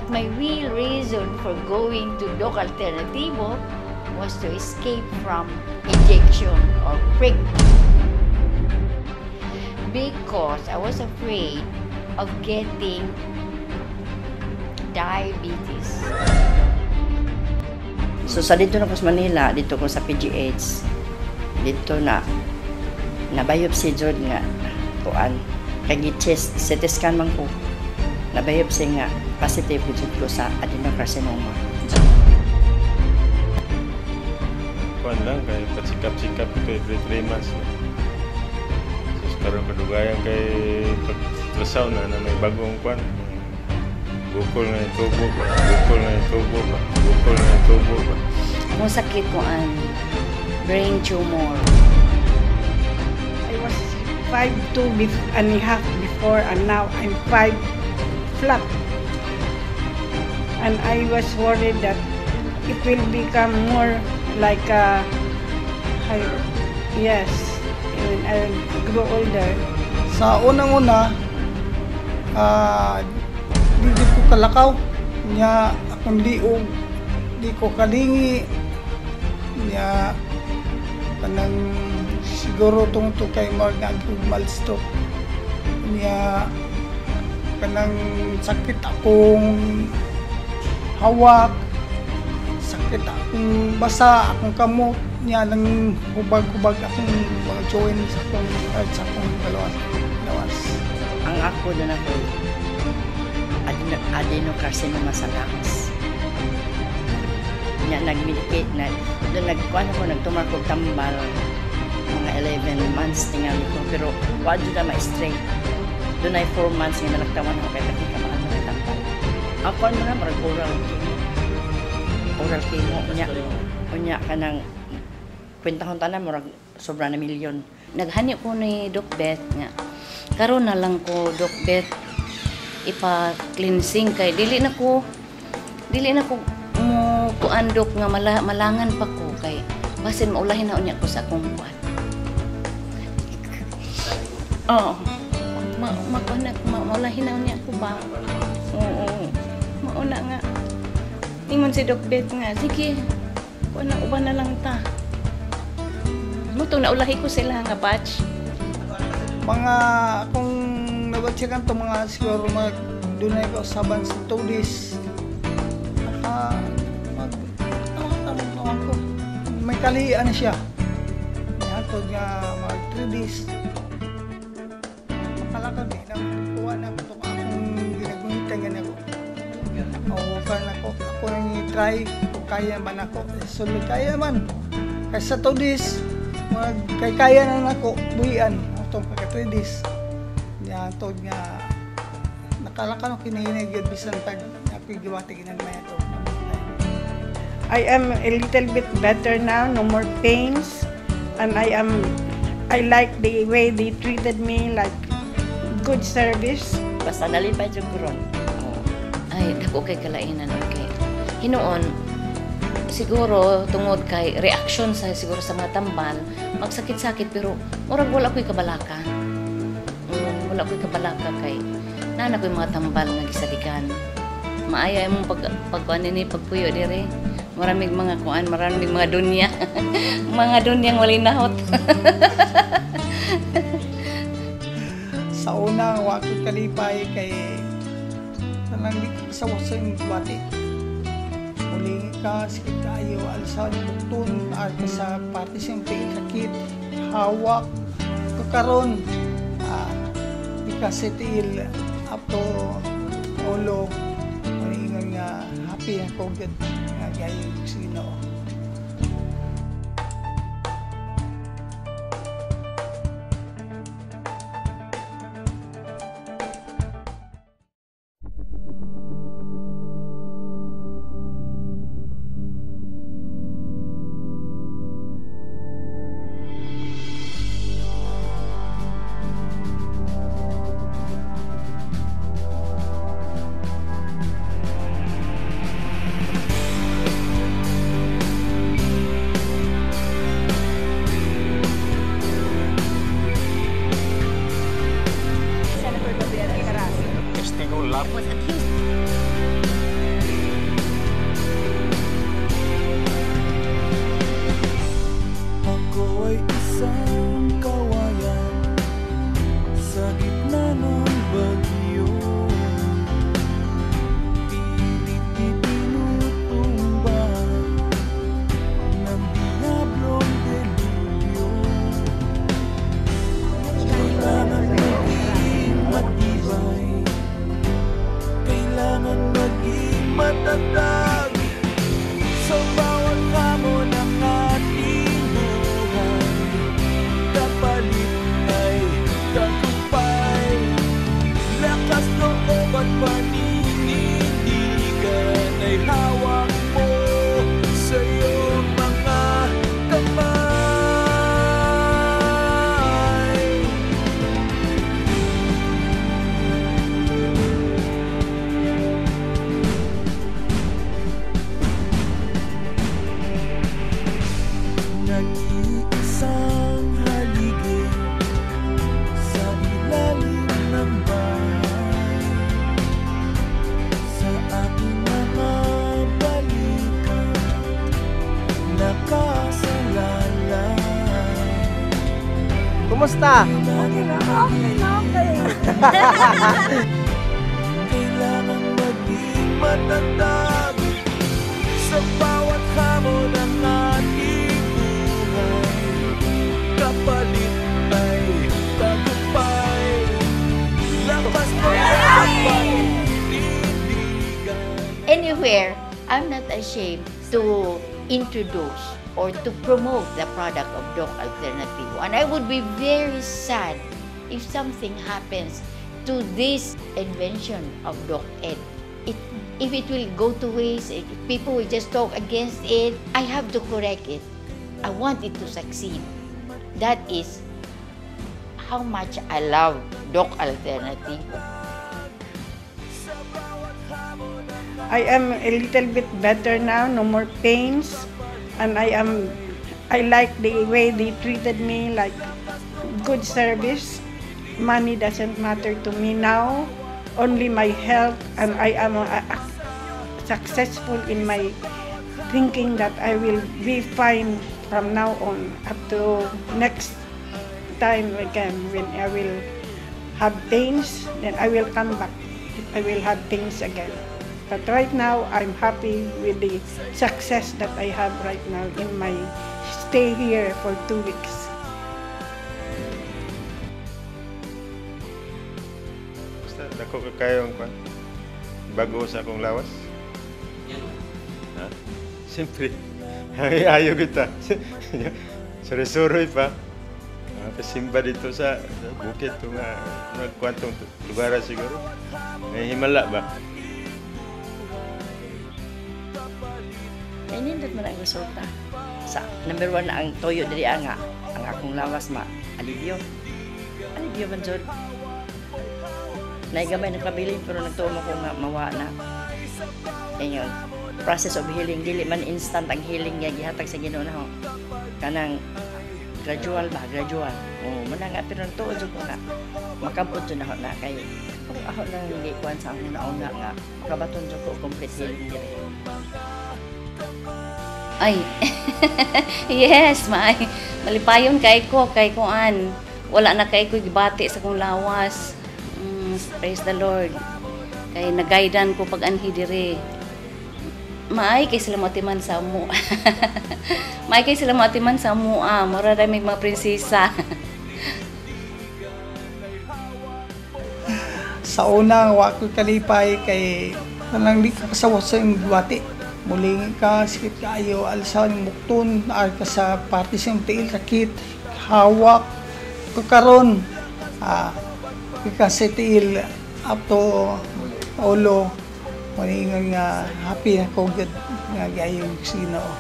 But my real reason for going to Doc Alternativo was to escape from injection or prick. Because I was afraid of getting diabetes. So sa dito na ko sa Manila, dito ko sa PGH, dito na biopsy jud nga kuan kay chest CT scan man ko. Na biopsy nga positive jud ko sa adenocarcinoma. Kuan lang kay pasikap-sikap ito every 3 months. So karon kadugayan kay pagtrasaw na may bagong kuan. Bukol na yung tubo ba? Bukol na yung tubo ba? Bukol na yung tubo ba? Mo sakit ko an brain tumor. I was 5'2" and a half before, and now I'm 5 flat. And I was worried that it will become more like a yes, when I grow older. Sa unang-una, di ko kalakaw nya akong liog, di ko kalingi nya kanang siguro tungto kay malstok nya kanang sakit akong hawak, sakit akong basa akong kamot nya nang hubag-hubag akong mga joints sa akong lawas. Ang ako doon ako adenocarcinoma sa lungs. Nya nag-medicate na doon nagkuan ako nagtumar ko tambal mga 11 months tingali ko pero wa jud na ma-straight. Doon ay 4 months nga nalagtawan ako kay kamaan na tambal. Ako man na marag oral chemo unya kanang kwentahon tanan murag sobra na milyon. Naghani ko ni Doc Beth nga. Karon na lang ko Doc Beth ipa-cleansing kay dili na ko mo kuandok nga malangan pa ko kay basin maulahin na unya ko sa akong kuan. Oh. Maulahin na unya ko ba? Oo. Mauna nga. Ingon si Doc Beth nga, sige. Kuan na uban na lang ta. Mutong naulahi ko sila nga batch. Mga kung nabatsikan to mga siguro dunay ko saban sa tudis mag ko may kalian siya ato nga mag 3 days makalakad din ang kuha na ito akong ginagunita nga ako mauukan ako nang i-try kung kaya man ako sulod kaya man kasi sa tudis kaya na ako buhian itong pagka-3 tod nga nakalakano kinihinay gyud bisan tag napigiwati ginagmay ato. I am a little bit better now, no more pains, and I like the way they treated me, like good service. Basta nalipay jud ko ron. Ay, dako kay kalainan kay hinuon siguro tungod kay reaction sa siguro sa mga tambal magsakit-sakit pero murag wala ko'y kabalaka. Wala ko'y kabalaka kay nana ko'y mga tambal nga gisalikan. Maaya imong pagkuan ni pagpuyo dire. Maraming mga kuan, maraming mga dunya. Mga dunyang walay nahot. Sa una wa ko kalipay kay tanang di sa wasang bati. Muling ka sakit kayo alsa butun ka sa parte siyang sakit hawak kakaron kasi til ato ulo ingon nga happy ako gud nga gayon sa Ginoo. Was accused Kumusta? Kailangan maging matatag sa bawat hamon ng ating buhay. Kapalit ay tagumpay. Lakas mo ang pag-ibig. Anywhere, I'm not ashamed to introduce or to promote the product of Doc Alternativo. And I would be very sad if something happens to this invention of Doc Ed. If it will go to waste, if people will just talk against it, I have to correct it. I want it to succeed. That is how much I love Doc Alternativo. I am a little bit better now, no more pains, and I like the way they treated me, like good service. Money doesn't matter to me now, only my health, and I am successful in my thinking that I will be fine from now on up to next time again. When I will have pains, then I will come back. I will have pains again. But right now, I'm happy with the success that I have right now in my stay here for 2 weeks. Basta, dako ka kayo ang kwan. Bago sa akong lawas. Ha? Siyempre, ayaw kita. Suri-suri pa. Pasimba dito sa bukid ito nga kwantong lugar siguro. May himala ba? Ay, nindot man ang resulta. Sa number 1 na ang toyo diri nga, ang akong lawas alivio. Alivio man jud. Naigamay na kabilin pero nagtuo ko nga mawa na. Ayun, process of healing dili man instant ang healing nga gihatag sa Ginoo na ho. Kanang gradual ba, gradual. Muna nga pero nagtuo jud ko nga makampot jud na ho na kay kung ako nang hindi kuan sa akong nauna nga makabaton jud ko complete healing diri. Ay, yes, malipayon kay kuan. Wala na kay ko gibati sa kong lawas. Praise the Lord. Kay nagaidan ko pag anhi diri. Maay kay sila matiman sa amo. Maay kay sila matiman sa amo. Mura ra may mga prinsesa. Sa una, wa ko kalipay kay kanang di ka kasawa sa imong giwati. Muling ka, sikit kaayo, alisaw ng mukton, ar ka sa party sa tiil, sakit, hawak, kakaron, ka sa tiil, up to ulo, muling nga happy na ko, nga gayong Ginoo.